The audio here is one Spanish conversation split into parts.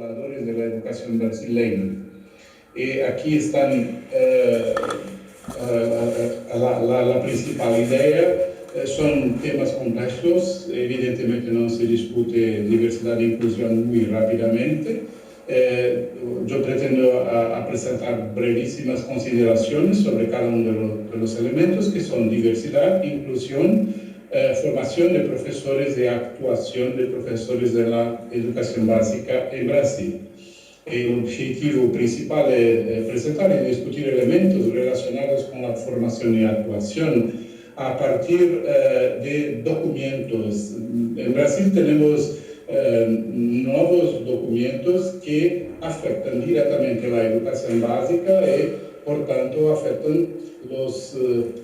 articuladores de la educación brasileña. Aquí están la principal idea. Son temas complejos, evidentemente no se discute diversidad e inclusión muy rápidamente. Yo pretendo presentar brevísimas consideraciones sobre cada uno de los elementos que son diversidad, inclusión, formación de profesores y actuación de profesores de la educación básica en Brasil. El objetivo principal es presentar y discutir elementos relacionados con la formación y actuación a partir de documentos. En Brasil tenemos nuevos documentos que afectan directamente la educación básica y, por tanto, afectan los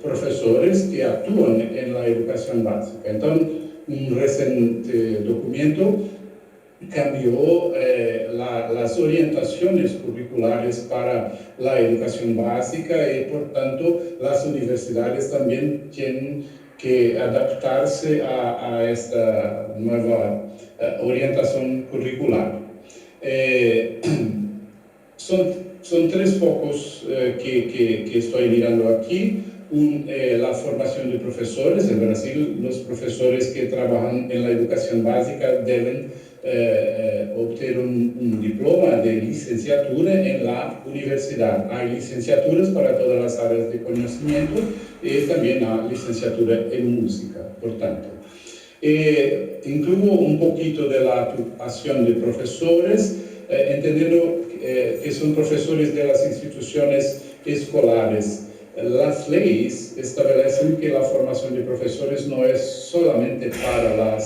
profesores que actúan en la educación básica. Entonces, un reciente documento cambió las orientaciones curriculares para la educación básica y, por tanto, las universidades también tienen que adaptarse a esta nueva orientación curricular. Son tres focos que estoy mirando aquí. La formación de profesores. En Brasil, los profesores que trabajan en la educación básica deben obtener un diploma de licenciatura en la universidad. Hay licenciaturas para todas las áreas de conocimiento y también hay licenciatura en música, por tanto. Incluyo un poquito de la actuación de profesores, entendiendo que son profesores de las instituciones escolares. Las leyes establecen que la formación de profesores no es solamente para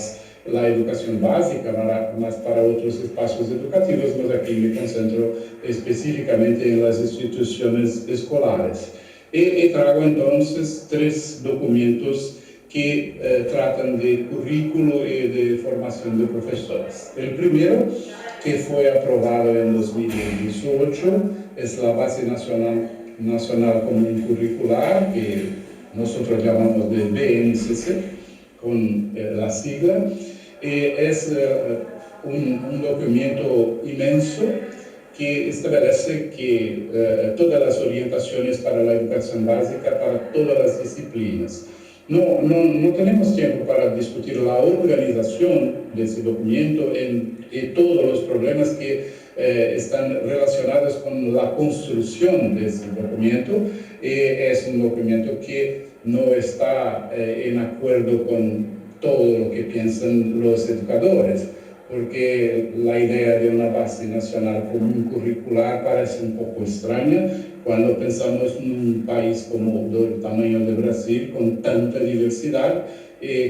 la educación básica, más para otros espacios educativos, pero aquí me concentro específicamente en las instituciones escolares. Y traigo entonces tres documentos que tratan de currículo y de formación de profesores. El primero, que fue aprobado en 2018, es la Base Nacional Común Curricular, que nosotros llamamos de BNCC, con la sigla. Es un documento inmenso que establece que todas las orientaciones para la educación básica, para todas las disciplinas. No tenemos tiempo para discutir la organización de ese documento y todos los problemas que están relacionados con la construcción de ese documento. Es un documento que no está en acuerdo con todo lo que piensan los educadores, porque la idea de una base nacional común curricular parece un poco extraña cuando pensamos en un país como del tamaño de Brasil, con tanta diversidad,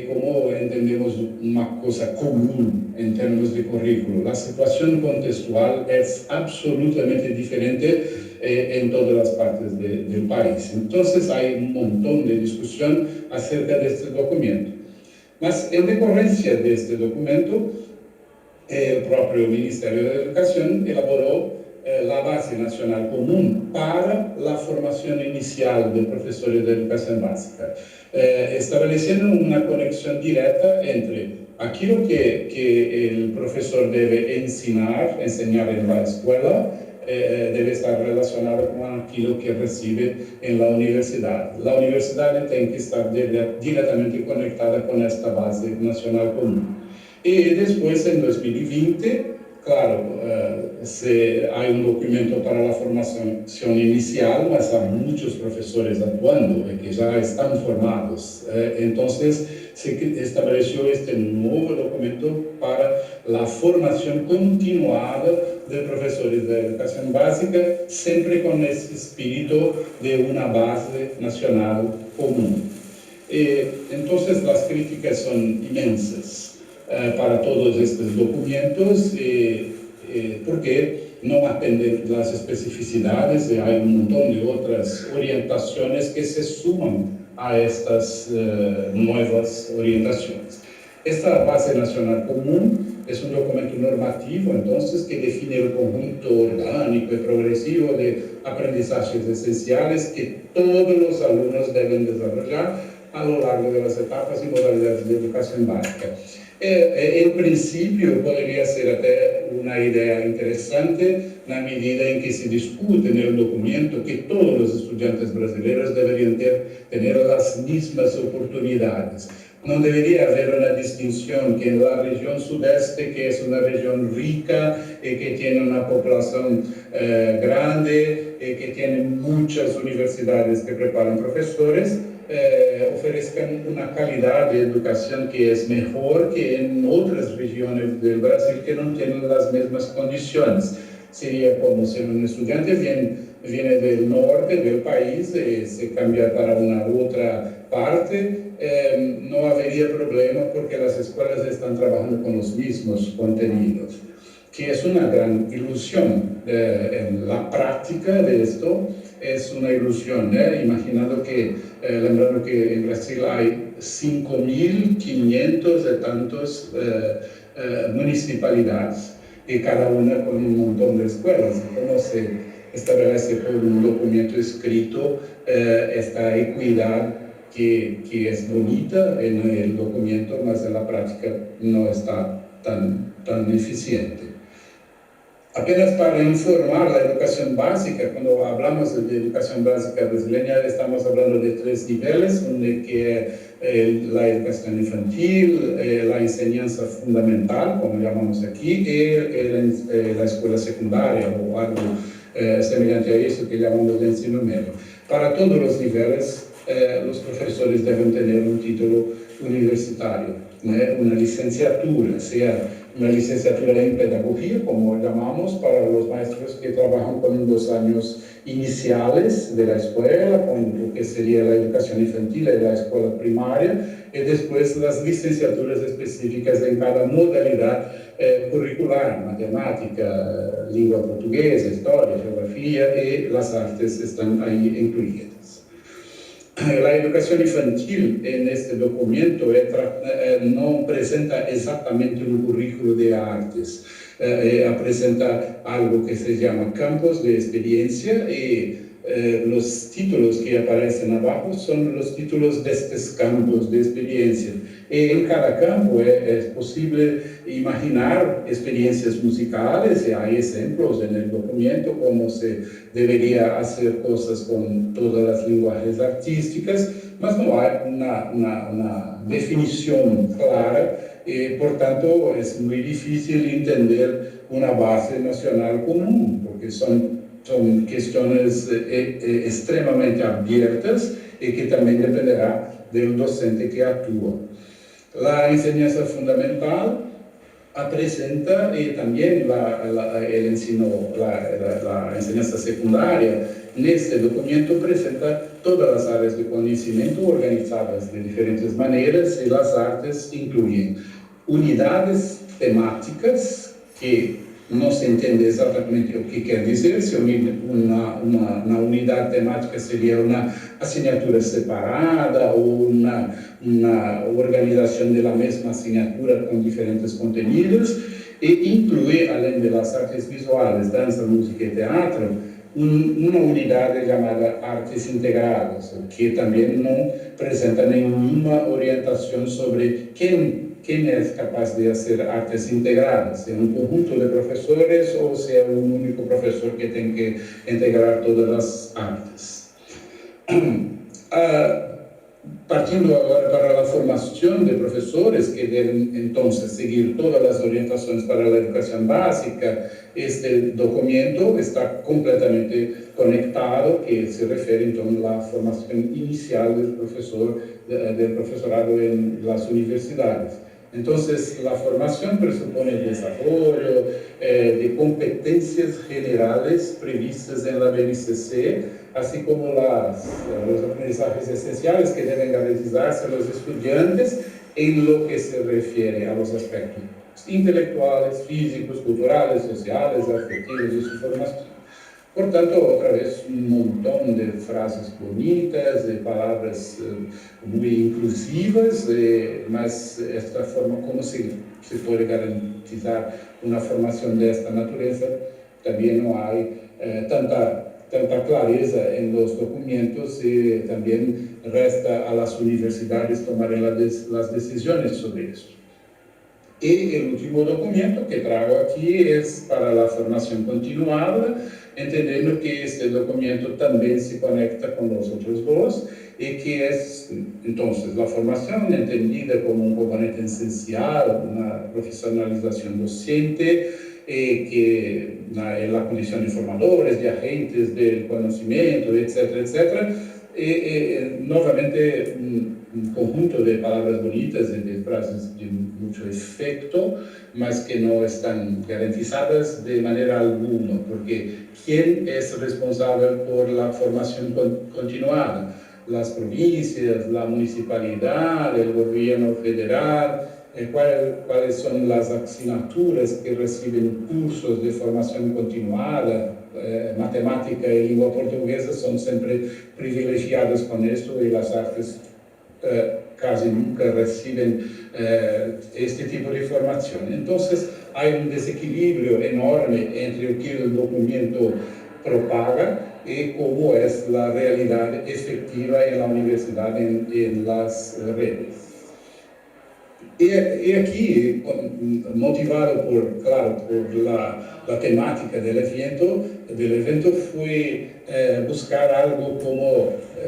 como entendemos una cosa común en términos de currículo. La situación contextual es absolutamente diferente en todas las partes del país. Entonces hay un montón de discusión acerca de este documento. Mas, en decorrencia de este documento, el propio Ministerio de Educación elaboró la Base Nacional Común para la formación inicial de profesores de educación básica, estableciendo una conexión directa entre aquello que el profesor debe enseñar en la escuela, debe estar relacionado con aquello que recibe en la universidad. La universidad tiene que estar directamente conectada con esta base nacional común. Y después, en 2020, claro, hay un documento para la formación inicial, mas hay muchos profesores actuando que ya están formados. Entonces, se estableció este nuevo documento para la formación continuada de profesores de educación básica, siempre con ese espíritu de una base nacional común. Entonces, las críticas son inmensas para todos estos documentos, porque no atienden las especificidades y hay un montón de otras orientaciones que se suman a estas nuevas orientaciones. Esta base nacional común es un documento normativo, entonces, que define el conjunto orgánico y progresivo de aprendizajes esenciales que todos los alumnos deben desarrollar a lo largo de las etapas y modalidades de educación básica. En principio, podría ser una idea interesante na medida en que se discute en el documento que todos los estudiantes brasileños deberían tener las mismas oportunidades. No debería haber una distinción que en la región sudeste, que es una región rica y que tiene una población grande y que tiene muchas universidades que preparan profesores, ofrezcan una calidad de educación que es mejor que en otras regiones del Brasil que no tienen las mismas condiciones. Sería como si un estudiante viene del norte del país y se cambia para una otra parte, no habría problema porque las escuelas están trabajando con los mismos contenidos, que es una gran ilusión. En la práctica de esto es una ilusión, imaginando que, lembrando que en Brasil hay 5.500 de tantos municipalidades, y cada una con un montón de escuelas. ¿Cómo se establece por un documento escrito esta equidad que es bonita en el documento, mas en la práctica no está tan eficiente? Apenas para informar, la educación básica, cuando hablamos de educación básica brasileña, estamos hablando de 3 niveles, donde que la educación infantil, la enseñanza fundamental, como llamamos aquí, y la escuela secundaria, o algo semelhante a eso que llamamos de ensino medio. Para todos los niveles, los profesores deben tener un título universitario, una licenciatura, sea una licenciatura en pedagogía, como llamamos, para los maestros que trabajan con los años iniciales de la escuela, con lo que sería la educación infantil y la escuela primaria, y después las licenciaturas específicas en cada modalidad curricular, matemática, lengua portuguesa, historia, geografía, y las artes están ahí incluidas. La educación infantil en este documento no presenta exactamente un currículo de artes, presenta algo que se llama campos de experiencia y los títulos que aparecen abajo son los títulos de estos campos de experiencia. Y en cada campo es posible imaginar experiencias musicales, y hay ejemplos en el documento cómo se debería hacer cosas con todas las lenguajes artísticas, mas no hay una definición clara y por tanto es muy difícil entender una base nacional común, porque son cuestiones extremadamente abiertas y que también dependerá del docente que actúa. La enseñanza fundamental presenta también el ensino, la enseñanza secundaria. En este documento presenta todas las áreas de conocimiento organizadas de diferentes maneras, y las artes incluyen unidades temáticas que no se entiende exactamente lo que quiere decir. Si una unidad temática sería una asignatura separada o una organización de la misma asignatura con diferentes contenidos, e incluye, além de las artes visuales, danza, música y teatro, una unidad llamada artes integradas, que también no presenta ninguna orientación sobre quién es capaz de hacer artes integradas, sea un conjunto de profesores o sea un único profesor que tenga que integrar todas las artes. Partiendo ahora para la formación de profesores que deben entonces seguir todas las orientaciones para la educación básica, este documento está completamente conectado, que se refiere entonces a la formación inicial del profesorado en las universidades. Entonces, la formación presupone el desarrollo de competencias generales previstas en la BNCC, así como los aprendizajes esenciales que deben garantizarse a los estudiantes en lo que se refiere a los aspectos intelectuales, físicos, culturales, sociales, afectivos de su formación. Por tanto, otra vez, un montón de frases bonitas, de palabras muy inclusivas, mas esta forma, como se puede garantizar una formación de esta naturaleza, también no hay tanta clareza en los documentos, y también resta a las universidades tomar las decisiones sobre eso. Y el último documento que traigo aquí es para la formación continuada, entendiendo que este documento también se conecta con los otros dos y que es, entonces, la formación entendida como un componente esencial, una profesionalización docente, que en la condición de formadores, de agentes del conocimiento, etcétera, etcétera. Nuevamente, un conjunto de palabras bonitas y de frases de mucho efecto, mas que no están garantizadas de manera alguna, porque ¿quién es responsable por la formación continuada? Las provincias, la municipalidad, el gobierno federal. ¿Cuáles son las asignaturas que reciben cursos de formación continuada? Matemática y lengua portuguesa son siempre privilegiadas con esto, y las artes casi nunca reciben este tipo de formación. Entonces, hay un desequilibrio enorme entre lo que el documento propaga y cómo es la realidad efectiva en la universidad, en las redes. Y aquí, motivado claro, por la temática del evento fue buscar algo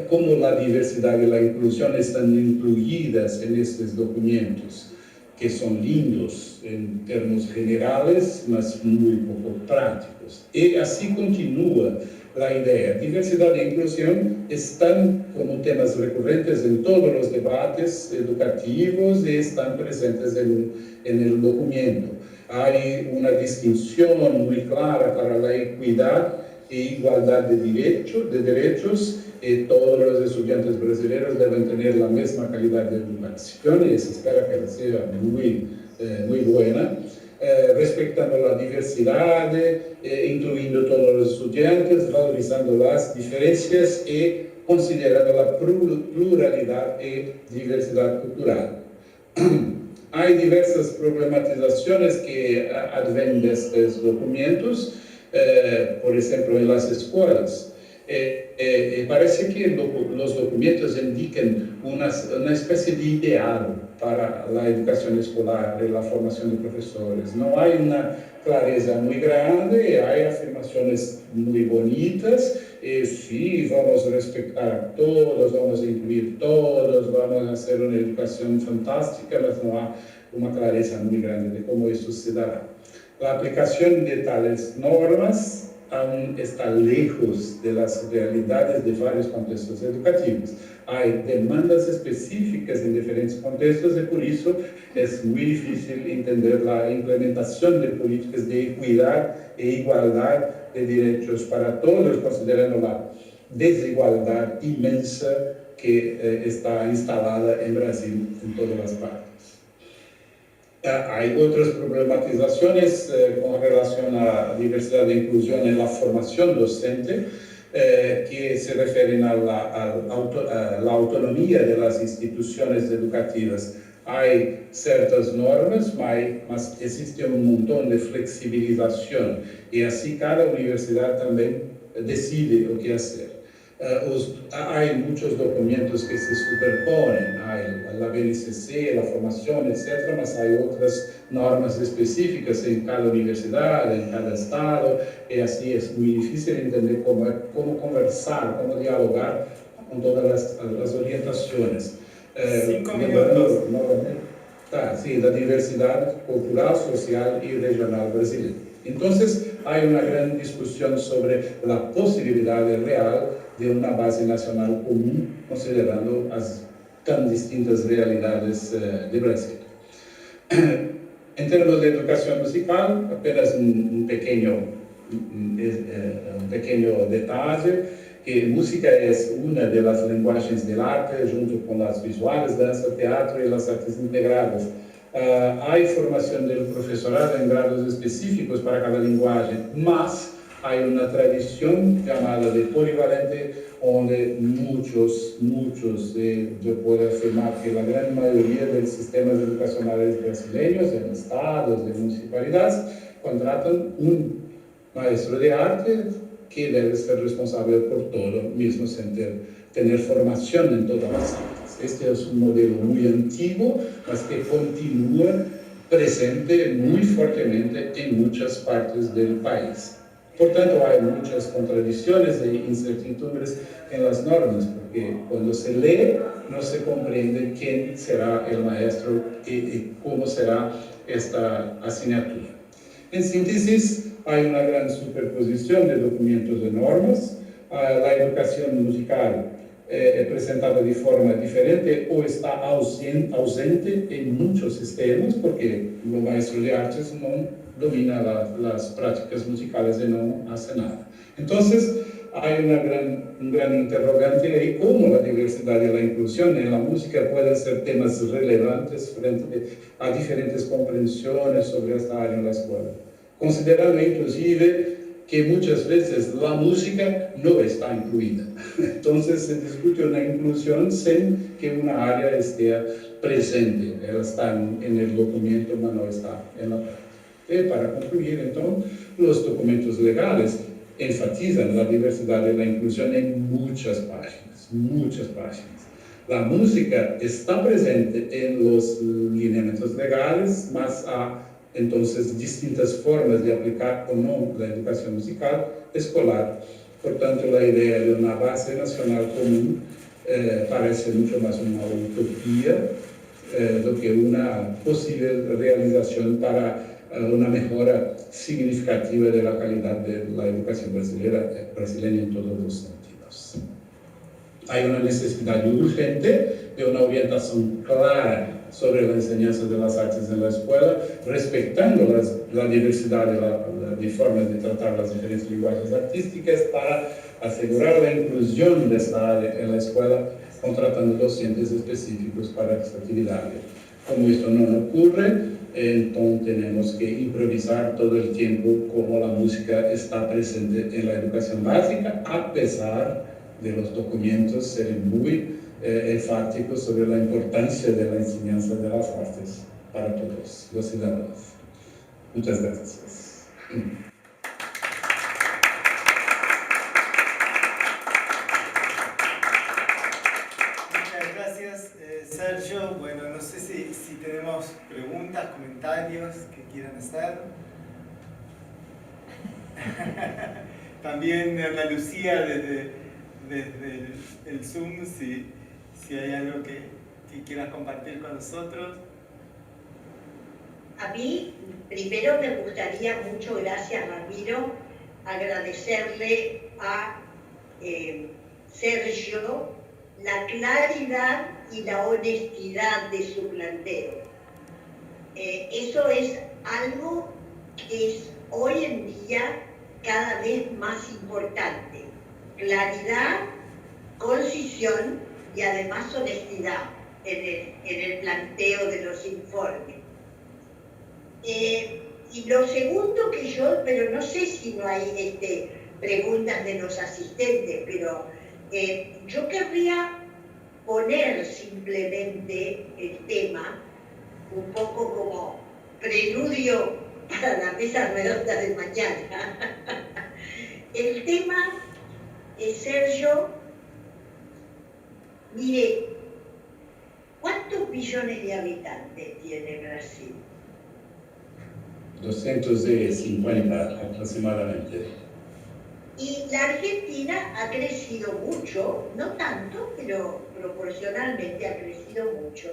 como la diversidad y la inclusión están incluidas en estos documentos, que son lindos en términos generales, mas muy poco prácticos. Y así continúa la idea. Diversidad e inclusión están como temas recurrentes en todos los debates educativos y están presentes en el documento. Hay una distinción muy clara para la equidad e igualdad de derechos. Todos los estudiantes brasileños deben tener la misma calidad de educación y se espera que sea muy buena. Respetando la diversidad, incluyendo todos los estudiantes, valorizando las diferencias y considerando la pluralidad y diversidad cultural. Hay diversas problematizaciones que advienen de estos documentos, por ejemplo, en las escuelas. Parece que los documentos indican una especie de ideal para la educación escolar y la formación de profesores. No hay una clareza muy grande, hay afirmaciones muy bonitas, sí, vamos a respetar a todos, vamos a incluir todos, vamos a hacer una educación fantástica, pero no hay una clareza muy grande de cómo esto se dará. La aplicación de tales normas aún está lejos de las realidades de varios contextos educativos. Hay demandas específicas en diferentes contextos y por eso es muy difícil entender la implementación de políticas de equidad e igualdad de derechos para todos, considerando la desigualdad inmensa que está instalada en Brasil en todas las partes. Hay otras problematizaciones con relación a diversidad e inclusión en la formación docente, que se refieren a la autonomía de las instituciones educativas. Hay ciertas normas, mas existe un montón de flexibilización y así cada universidad también decide lo que hacer. Hay muchos documentos que se superponen, hay la BNCC, la formación, etc., mas hay otras normas específicas en cada universidad, en cada estado, y así es muy difícil entender cómo conversar, cómo dialogar con todas las orientaciones. 5 minutos. Sí, la diversidad cultural, social y regional brasileña. Entonces, hay una gran discusión sobre la posibilidad real de una base nacional común, considerando las tan distintas realidades de Brasil. En términos de educación musical, apenas un pequeño detalle, que música es una de las lenguajes del arte, junto con las visuales, danza, teatro y las artes integradas. Hay formación del profesorado en grados específicos para cada lenguaje, mas hay una tradición llamada de polivalente, donde muchos, yo puedo afirmar que la gran mayoría de los sistemas educacionales brasileños, en estados, en municipalidades, contratan un maestro de arte que debe ser responsable por todo, mismo sin tener formación en todas las artes. Este es un modelo muy antiguo, mas que continúa presente muy fuertemente en muchas partes del país. Por tanto, hay muchas contradicciones e incertidumbres en las normas, porque cuando se lee no se comprende quién será el maestro y cómo será esta asignatura. En síntesis, hay una gran superposición de documentos de normas. La educación musical es presentada de forma diferente o está ausente en muchos sistemas, porque los maestros de artes no dominan las prácticas musicales y no hacen nada. Entonces, hay un gran interrogante de cómo la diversidad y la inclusión en la música pueden ser temas relevantes frente a diferentes comprensiones sobre esta área en la escuela. Considerando inclusive que muchas veces la música no está incluida. Entonces se discute una inclusión sin que una área esté presente. Ella está en el documento, pero no está en la práctica. Para concluir, entonces, los documentos legales enfatizan la diversidad y la inclusión en muchas páginas, muchas páginas. La música está presente en los lineamientos legales, más entonces distintas formas de aplicar o no la educación musical escolar. Por tanto, la idea de una base nacional común parece mucho más una utopía do que una posible realización para una mejora significativa de la calidad de la educación brasileña en todos los sentidos. Hay una necesidad urgente de una orientación clara sobre la enseñanza de las artes en la escuela, respetando la diversidad de formas de tratar las diferentes lenguajes artísticas para asegurar la inclusión de esta área en la escuela, contratando docentes específicos para esta actividad. Como esto no ocurre, entonces tenemos que improvisar todo el tiempo como la música está presente en la educación básica, a pesar de los documentos ser muy enfáticos sobre la importancia de la enseñanza de las artes para todos los ciudadanos. Muchas gracias. Muchas gracias, Sergio. Bueno, no sé si tenemos preguntas, comentarios que quieran hacer. También Ana Lucía desde el Zoom, si hay algo que quieras compartir con nosotros. A mí, primero me gustaría mucho, gracias Ramiro, agradecerle a Sergio la claridad y la honestidad de su planteo. Eso es algo que es hoy en día cada vez más importante. Claridad, concisión y además honestidad en el planteo de los informes. Y lo segundo que pero no sé si no hay preguntas de los asistentes, pero yo querría poner simplemente el tema un poco como preludio para la mesa redonda de mañana. El tema, Sergio, mire, ¿cuántos millones de habitantes tiene Brasil? 250 aproximadamente. Y la Argentina ha crecido mucho, no tanto, pero proporcionalmente ha crecido mucho.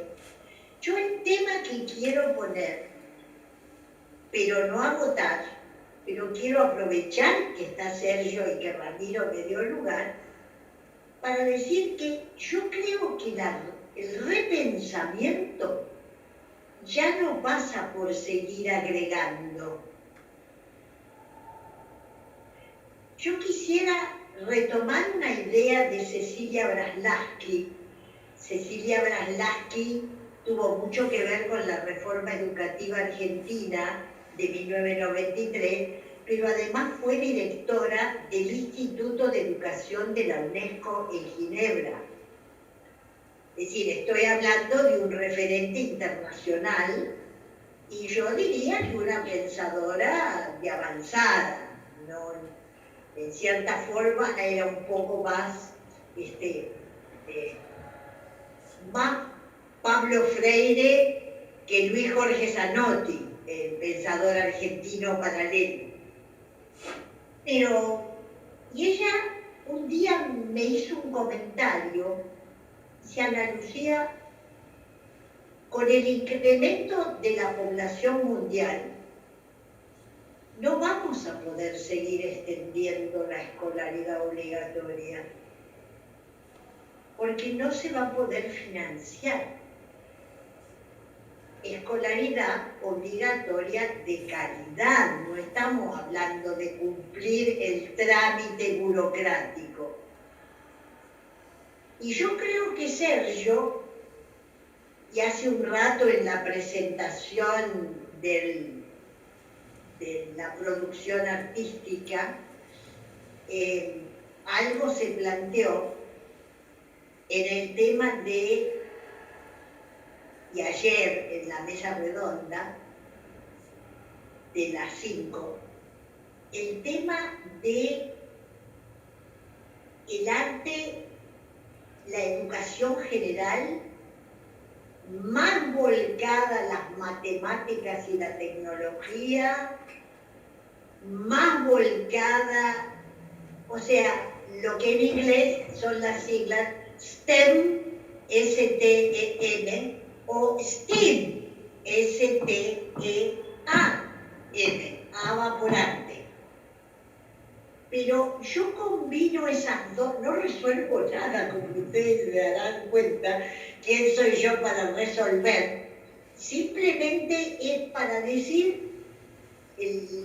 Yo el tema que quiero poner, pero no agotar, pero quiero aprovechar que está Sergio y que Ramiro me dio lugar, para decir que yo creo que el repensamiento ya no pasa por seguir agregando. Yo quisiera retomar una idea de Cecilia Braslavsky. Cecilia Braslavsky tuvo mucho que ver con la reforma educativa argentina de 1993, pero además fue directora del Instituto de Educación de la UNESCO en Ginebra. Es decir, estoy hablando de un referente internacional y yo diría que una pensadora de avanzada, ¿no? En cierta forma era un poco más, más Pablo Freire que Luis Jorge Zanotti, el pensador argentino paralelo. Y ella un día me hizo un comentario, dice: Ana Lucía, con el incremento de la población mundial, no vamos a poder seguir extendiendo la escolaridad obligatoria, porque no se va a poder financiar. Escolaridad obligatoria de calidad, no estamos hablando de cumplir el trámite burocrático. Y yo creo que Sergio, y hace un rato en la presentación de la producción artística, algo se planteó en el tema de, y ayer en la mesa redonda de las 5, el tema de el arte, la educación general, más volcada a las matemáticas y la tecnología, más volcada, o sea, lo que en inglés son las siglas STEM, S-T-E-M, o STEAM, S-T-E-A-M, A va por arte. Pero yo combino esas dos, no resuelvo nada, como ustedes se darán cuenta, quién soy yo para resolver. Simplemente es para decir,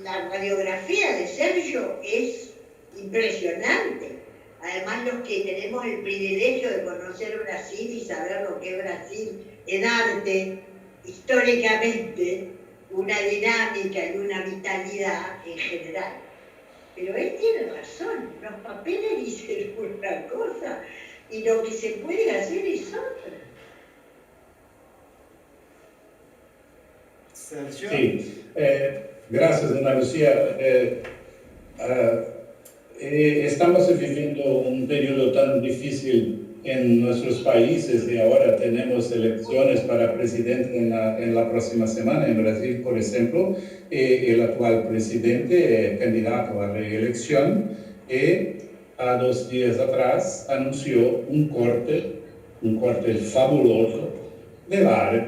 la radiografía de Sergio es impresionante. Además, los que tenemos el privilegio de conocer Brasil y saber lo que es Brasil en arte, históricamente, una dinámica y una vitalidad en general. Pero él tiene razón, los papeles dicen una cosa y lo que se puede hacer es otra. Sergio. Sí, gracias, Ana Lucía. Estamos viviendo un periodo tan difícil en nuestros países y ahora tenemos elecciones para presidente en la próxima semana en Brasil, por ejemplo. El actual presidente, candidato a reelección, a 2 días atrás anunció un corte fabuloso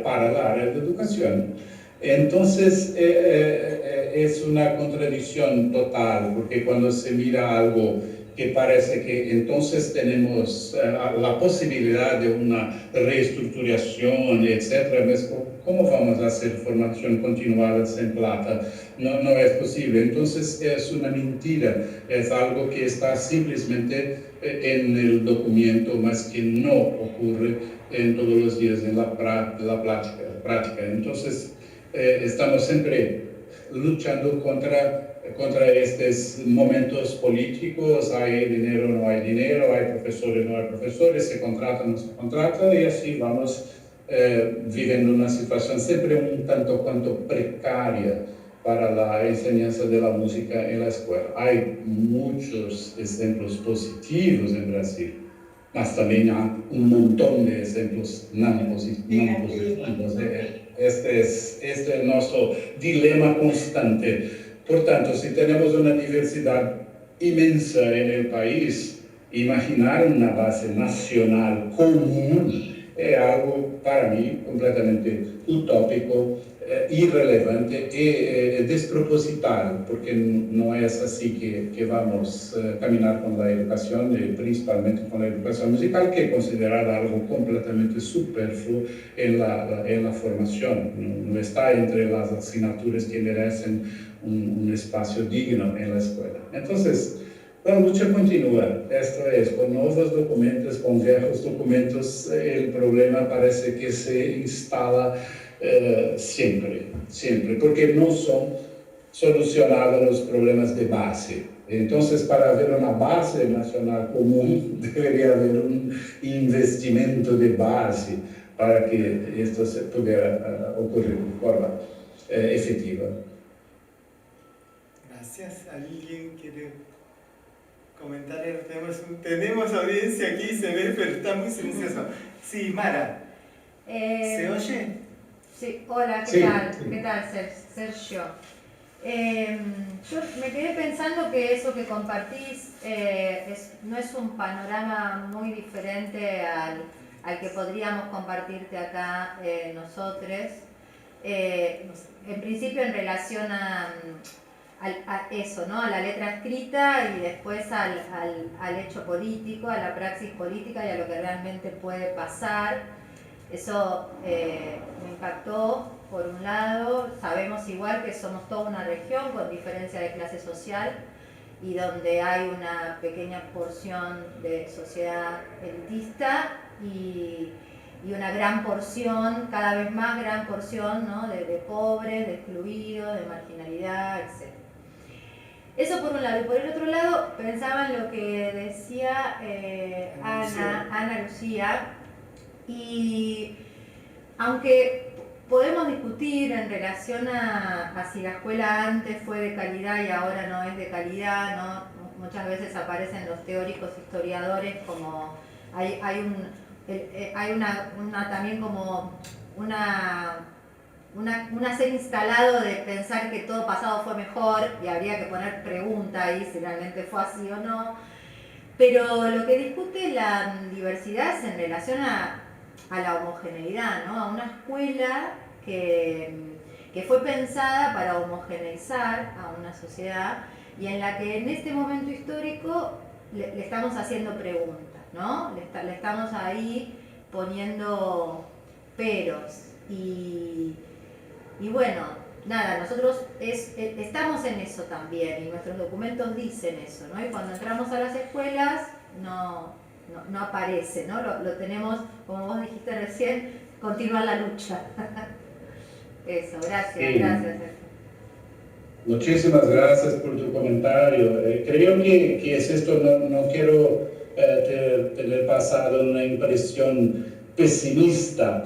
para el área de educación. Entonces, es una contradicción total, porque cuando se mira algo que parece que entonces tenemos la posibilidad de una reestructuración, etc., ¿cómo vamos a hacer formación continuada sin plata? No es posible. Entonces, es una mentira, es algo que está simplemente en el documento, más que no ocurre en todos los días en la práctica. Entonces, estamos siempre luchando contra estos momentos políticos. Hay dinero, no hay dinero, hay profesores, no hay profesores, se contrata, no se contrata, y así vamos viviendo una situación siempre un tanto cuanto precaria para la enseñanza de la música en la escuela. Hay muchos ejemplos positivos en Brasil, mas también hay un montón de ejemplos no positivos. Este es nuestro dilema constante. Por tanto, si tenemos una diversidad inmensa en el país, imaginar una base nacional común es algo para mí completamente utópico, irrelevante y despropositado, porque no es así que vamos a caminar con la educación, principalmente con la educación musical, que es considerada algo completamente superfluo en la formación. No está entre las asignaturas que merecen un espacio digno en la escuela. Entonces, la lucha continúa, esto es, con nuevos documentos, con viejos documentos, el problema parece que se instala siempre, porque no son solucionados los problemas de base. Entonces, para haber una base nacional común, debería haber un investimento de base para que esto se pudiera ocurrir de forma efectiva. Gracias. ¿Alguien quiere comentar? Tenemos audiencia aquí, se ve, pero está muy silencioso. Sí, Mara. ¿Se oye? Sí, hola, ¿qué Sí. tal? ¿Qué tal, Sergio? Yo me quedé pensando que eso que compartís no es un panorama muy diferente al que podríamos compartirte acá nosotros. En principio en relación a eso, ¿no? A la letra escrita y después al hecho político, a la praxis política y a lo que realmente puede pasar. Eso me impactó, por un lado. Sabemos igual que somos toda una región con diferencia de clase social y donde hay una pequeña porción de sociedad elitista y una gran porción, cada vez más gran porción, ¿no? de pobres, de excluidos, de marginalidad, etc. Eso por un lado. Y por el otro lado, pensaba en lo que decía Ana Lucía. Y aunque podemos discutir en relación a si la escuela antes fue de calidad y ahora no es de calidad, ¿no? Muchas veces aparecen los teóricos historiadores como hay también como un hacer instalado de pensar que todo pasado fue mejor y habría que poner pregunta ahí si realmente fue así o no. Pero lo que discute la diversidad es en relación a la homogeneidad, ¿no? A una escuela que fue pensada para homogeneizar a una sociedad y en la que en este momento histórico le estamos haciendo preguntas, ¿no? Le estamos ahí poniendo peros y bueno, nada, nosotros estamos en eso también y nuestros documentos dicen eso, ¿no? Y cuando entramos a las escuelas no aparece, ¿no? Lo tenemos, como vos dijiste recién, continuar la lucha. Eso, gracias, Sí. gracias. Muchísimas gracias por tu comentario. Creo que es esto, no quiero tener pasado una impresión pesimista.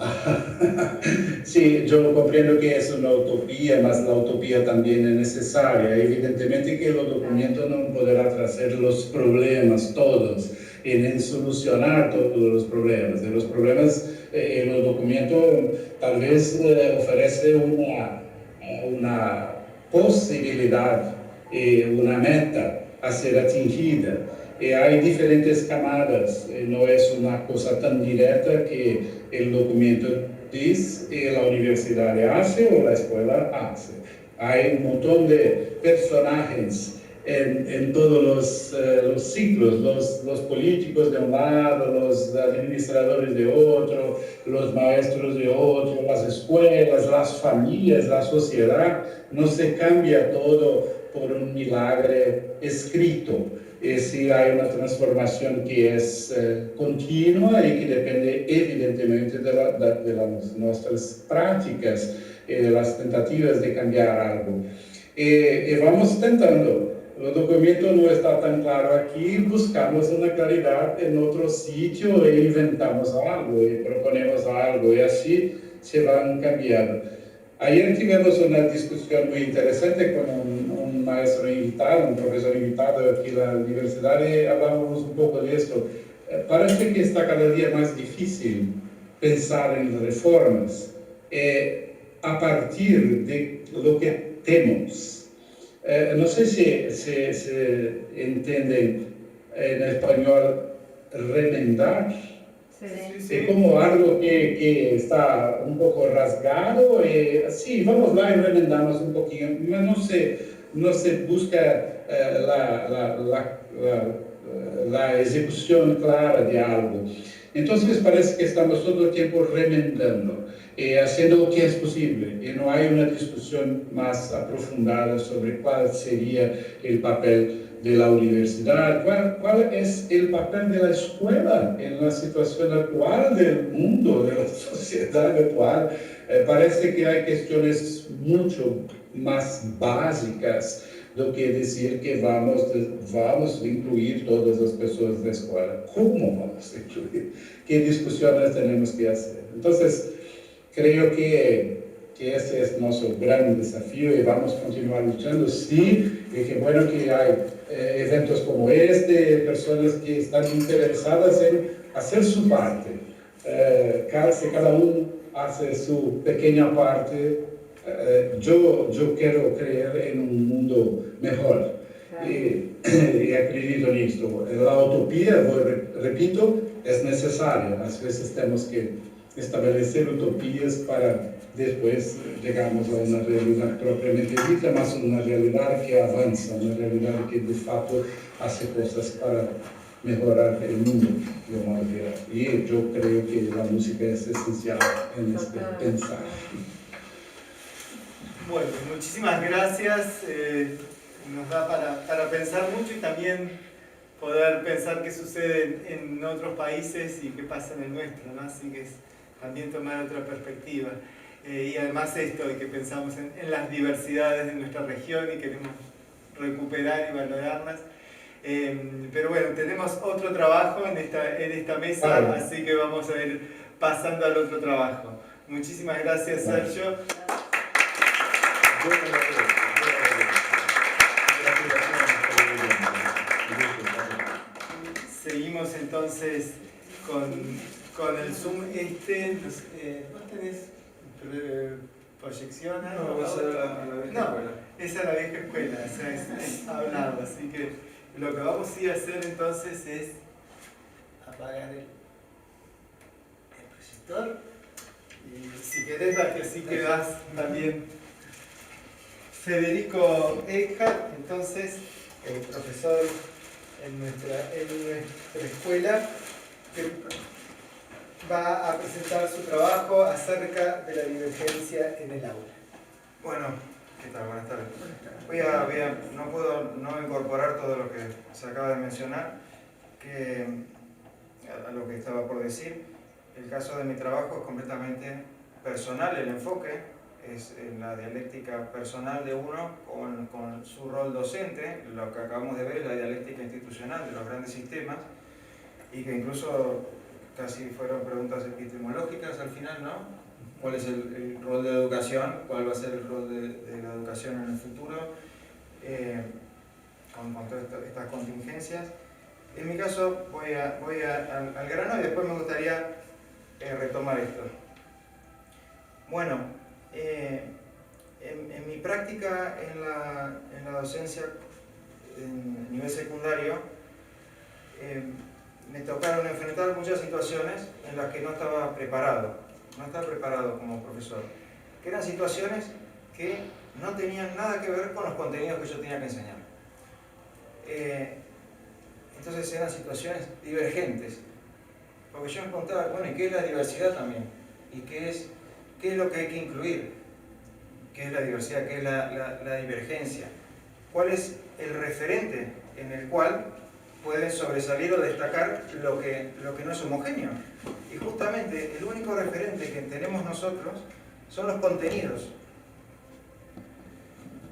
Sí, yo comprendo que es una utopía, mas la utopía también es necesaria. Evidentemente que los documentos no podrán traer los problemas todos, en solucionar todos los problemas. Los problemas, los documentos tal vez ofrece una posibilidad, una meta a ser atingida. Hay diferentes camadas, no es una cosa tan directa que el documento dice, la universidad hace o la escuela hace. Hay un montón de personajes en todos los ciclos, los políticos de un lado, los administradores de otro, los maestros de otro, las escuelas, las familias, la sociedad. No se cambia todo por un milagro escrito. Sí hay una transformación que es continua y que depende evidentemente de las nuestras prácticas, de las tentativas de cambiar algo. Y vamos tentando. El documento no está tan claro aquí, buscamos una claridad en otro sitio e inventamos algo y proponemos algo y así se van cambiando. Ayer tuvimos una discusión muy interesante con un maestro invitado, un profesor invitado aquí en la universidad y hablábamos un poco de esto. Parece que está cada día más difícil pensar en reformas a partir de lo que tenemos. No sé si se entiende en español remendar. Sí. Como algo que está un poco rasgado. Sí, vamos lá y remendamos un poquito. No se busca la ejecución clara de algo. Entonces parece que estamos todo el tiempo remendando, haciendo lo que es posible. Y no hay una discusión más aprofundada sobre cuál sería el papel de la universidad, cuál es el papel de la escuela en la situación actual del mundo, de la sociedad actual. Parece que hay cuestiones mucho más básicas do que decir que vamos a incluir todas las personas de la escuela. ¿Cómo vamos a incluir? ¿Qué discusiones tenemos que hacer? Entonces, creo que ese es nuestro gran desafío y vamos a continuar luchando. Sí, y qué bueno que hay eventos como este, personas que están interesadas en hacer su parte. Si cada uno hace su pequeña parte. Yo quiero creer en un mundo mejor y acredito en esto. La utopía, repito, es necesaria. A veces tenemos que establecer utopías para después llegamos a una realidad propiamente dita, más una realidad que avanza, una realidad que de facto hace cosas para mejorar el mundo de una manera. Y yo creo que la música es esencial en este pensar. Bueno, muchísimas gracias. Nos da para pensar mucho y también poder pensar qué sucede en otros países y qué pasa en el nuestro, ¿no? Así que es también tomar otra perspectiva. Y además esto, de que pensamos en las diversidades de nuestra región y queremos recuperar y valorarlas. Pero bueno, tenemos otro trabajo en esta mesa, claro. Así que vamos a ir pasando al otro trabajo. Muchísimas gracias, Sergio. Seguimos entonces con el Zoom ¿vos tenés proyección? No, va a ser a la vieja escuela. Esa es la vieja escuela, o sea, es hablado, así que lo que vamos a ir a hacer entonces es apagar el proyector y si querés así quedás también Federico Eckhart, entonces profesor en nuestra escuela, que va a presentar su trabajo acerca de la divergencia en el aula. Bueno, ¿qué tal? Buenas tardes. No puedo no incorporar todo lo que se acaba de mencionar, a lo que estaba por decir. El caso de mi trabajo es completamente personal, el enfoque es en la dialéctica personal de uno con su rol docente, lo que acabamos de ver, la dialéctica institucional de los grandes sistemas, y que incluso casi fueron preguntas epistemológicas al final, ¿no? ¿Cuál es el rol de la educación? ¿Cuál va a ser el rol de la educación en el futuro? Con todas estas contingencias. En mi caso voy al grano y después me gustaría retomar esto. Bueno, en mi práctica en la docencia en nivel secundario, me tocaron enfrentar muchas situaciones en las que no estaba preparado como profesor, que eran situaciones que no tenían nada que ver con los contenidos que yo tenía que enseñar. Entonces eran situaciones divergentes, porque yo me preguntaba, bueno, ¿y qué es la diversidad también? ¿Y qué es lo que hay que incluir? ¿Qué es la diversidad? ¿Qué es la divergencia? ¿Cuál es el referente en el cual pueden sobresalir o destacar lo que no es homogéneo? Y justamente el único referente que tenemos nosotros son los contenidos.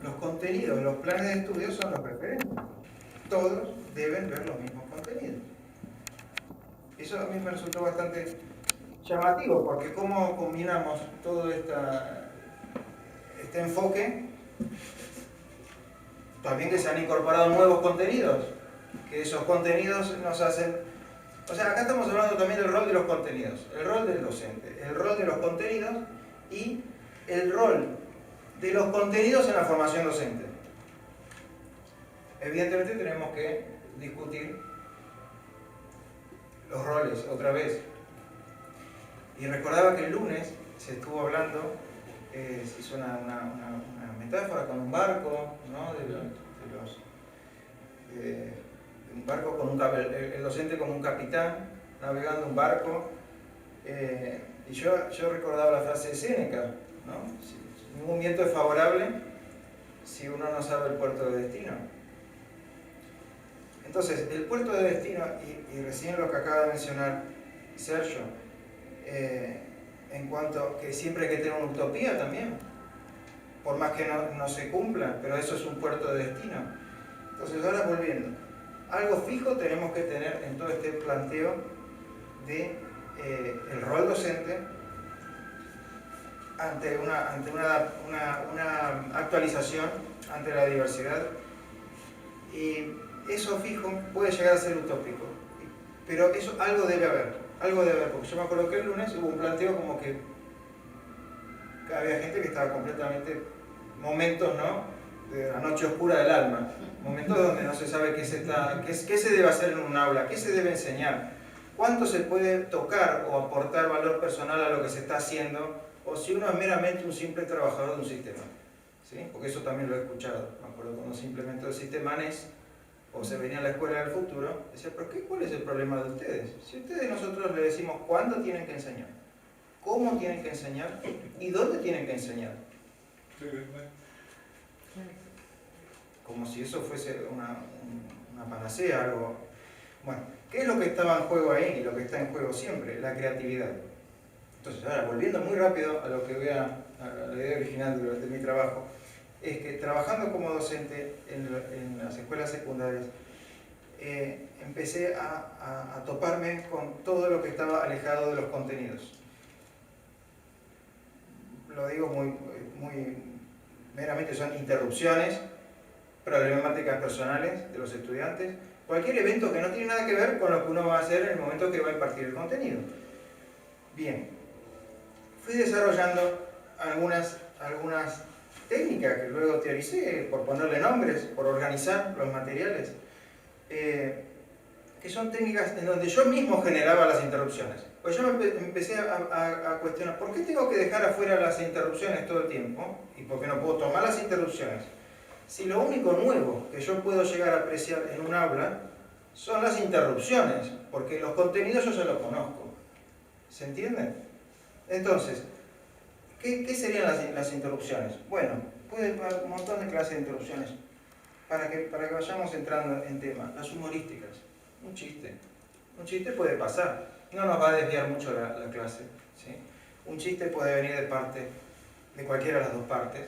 Los contenidos, los planes de estudio son los referentes. Todos deben ver los mismos contenidos. Eso a mí me resultó bastante llamativo, porque cómo combinamos todo este enfoque, también que se han incorporado nuevos contenidos, que esos contenidos nos hacen... O sea, acá estamos hablando también del rol de los contenidos, el rol del docente, el rol de los contenidos y el rol de los contenidos en la formación docente. Evidentemente tenemos que discutir los roles otra vez. Y recordaba que el lunes se estuvo hablando, se hizo una metáfora con un barco, ¿no? De un barco con el docente como un capitán navegando un barco. Y yo recordaba la frase de Séneca, ¿no? Ningún viento es favorable si uno no sabe el puerto de destino. Entonces, el puerto de destino, y recién lo que acaba de mencionar Sergio, en cuanto que siempre hay que tener una utopía también, por más que no se cumpla, pero eso es un puerto de destino. Entonces, ahora volviendo, algo fijo tenemos que tener en todo este planteo de el rol docente ante una actualización ante la diversidad, y eso fijo puede llegar a ser utópico, pero eso algo debe haber, porque yo me acuerdo que el lunes hubo un planteo como que había gente que estaba completamente, momentos, ¿no?, de la noche oscura del alma, momentos donde no se sabe qué se debe hacer en un aula, qué se debe enseñar, cuánto se puede tocar o aportar valor personal a lo que se está haciendo, o si uno es meramente un simple trabajador de un sistema, ¿sí? Porque eso también lo he escuchado. Me acuerdo cuando se implementó el sistema NES, o se venía a la escuela del futuro, decía, ¿pero cuál es el problema de ustedes? Si ustedes, nosotros le decimos cuándo tienen que enseñar, cómo tienen que enseñar y dónde tienen que enseñar. Como si eso fuese una panacea, algo. Bueno, ¿qué es lo que estaba en juego ahí y lo que está en juego siempre? La creatividad. Entonces, ahora, volviendo muy rápido a lo que a la idea original de mi trabajo, es que trabajando como docente en las escuelas secundarias, empecé a toparme con todo lo que estaba alejado de los contenidos. Lo digo muy meramente, son interrupciones, problemáticas personales de los estudiantes, cualquier evento que no tiene nada que ver con lo que uno va a hacer en el momento que va a impartir el contenido. Bien, fui desarrollando algunas técnicas que luego teoricé, por ponerle nombres, por organizar los materiales, que son técnicas en donde yo mismo generaba las interrupciones. Pues yo me empecé a cuestionar, ¿por qué tengo que dejar afuera las interrupciones todo el tiempo? ¿Y por qué no puedo tomar las interrupciones? Si lo único nuevo que yo puedo llegar a apreciar en un aula son las interrupciones, porque los contenidos yo ya los conozco. ¿Se entiende? Entonces, ¿qué serían las interrupciones? Bueno, puede haber un montón de clases de interrupciones. Para que vayamos entrando en tema, las humorísticas. Un chiste puede pasar, no nos va a desviar mucho la clase, ¿sí? Un chiste puede venir de parte de cualquiera de las dos partes.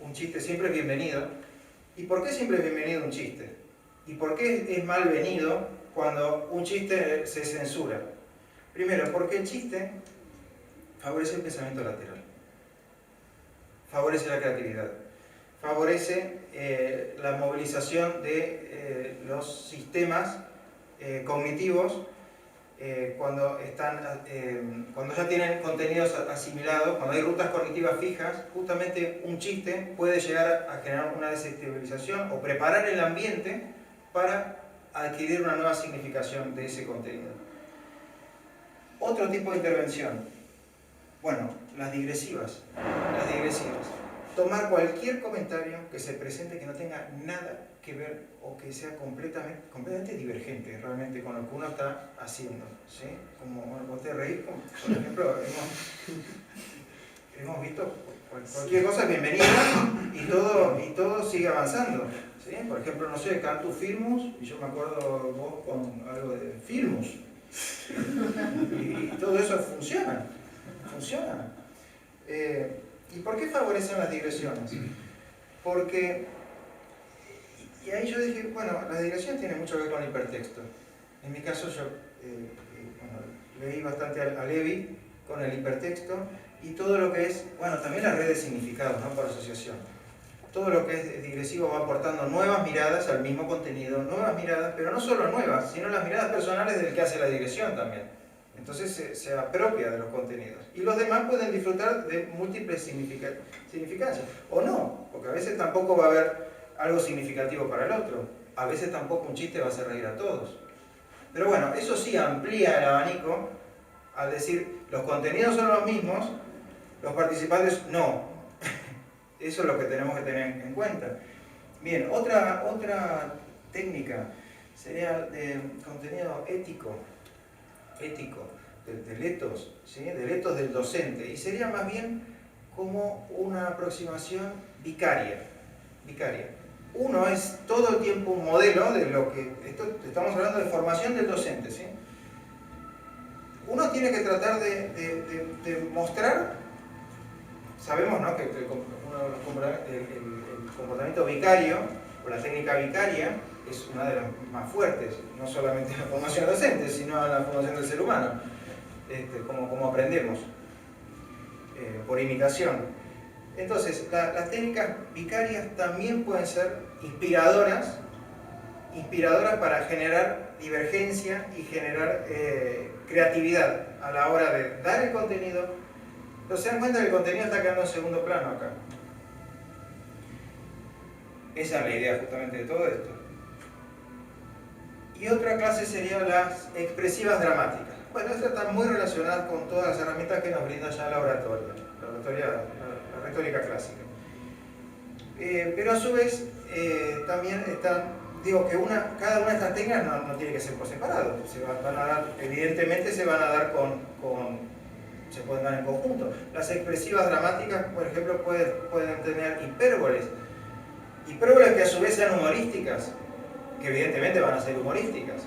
Un chiste siempre es bienvenido. ¿Y por qué siempre es bienvenido un chiste? ¿Y por qué es malvenido cuando un chiste se censura? Primero, porque el chiste favorece el pensamiento lateral, favorece la creatividad, favorece la movilización de los sistemas cognitivos cuando ya tienen contenidos asimilados, cuando hay rutas cognitivas fijas. Justamente un chiste puede llegar a generar una desestabilización o preparar el ambiente para adquirir una nueva significación de ese contenido. Otro tipo de intervención, bueno, las digresivas. Tomar cualquier comentario que se presente que no tenga nada que ver o que sea completamente divergente realmente con lo que uno está haciendo, ¿sí? Como, bueno, vos te reís, por ejemplo, hemos visto cualquier cosa bienvenida y todo sigue avanzando, ¿sí? Por ejemplo, no sé, Cantus Firmus, y yo me acuerdo vos con algo de Firmus, y todo eso funciona. ¿Y por qué favorecen las digresiones? Porque, y ahí yo dije, bueno, las digresiones tienen mucho que ver con el hipertexto. En mi caso yo leí bastante a Levi con el hipertexto y todo lo que es, bueno, también las redes de significados, ¿no?, por asociación. Todo lo que es digresivo va aportando nuevas miradas al mismo contenido, nuevas miradas, pero no solo nuevas, sino las miradas personales del que hace la digresión también. Entonces se apropia de los contenidos. Y los demás pueden disfrutar de múltiples significancias. O no, porque a veces tampoco va a haber algo significativo para el otro. A veces tampoco un chiste va a hacer reír a todos. Pero bueno, eso sí amplía el abanico al decir, los contenidos son los mismos, los participantes no. Eso es lo que tenemos que tener en cuenta. Bien, otra técnica sería de contenido ético, del ethos, ¿sí?, del ethos del docente, y sería más bien como una aproximación vicaria. Uno es todo el tiempo un modelo de lo que, estamos hablando de formación del docente, ¿sí? Uno tiene que tratar de mostrar, sabemos, ¿no?, que el comportamiento vicario, o la técnica vicaria, es una de las más fuertes, no solamente en la formación docente, sino en la formación del ser humano, como aprendemos, por imitación. Entonces, las técnicas vicarias también pueden ser inspiradoras para generar divergencia y generar creatividad a la hora de dar el contenido Pero se dan cuenta que el contenido está quedando en segundo plano acá. Esa es la idea justamente de todo esto. Y otra clase serían las expresivas dramáticas. Bueno, estas están muy relacionadas con todas las herramientas que nos brinda ya la oratoria, la retórica clásica. Pero a su vez también están, digo que cada una de estas técnicas no tiene que ser por separado. Evidentemente se van a dar se pueden dar en conjunto. Las expresivas dramáticas, por ejemplo, pueden tener hipérboles que a su vez sean humorísticas, que evidentemente van a ser humorísticas.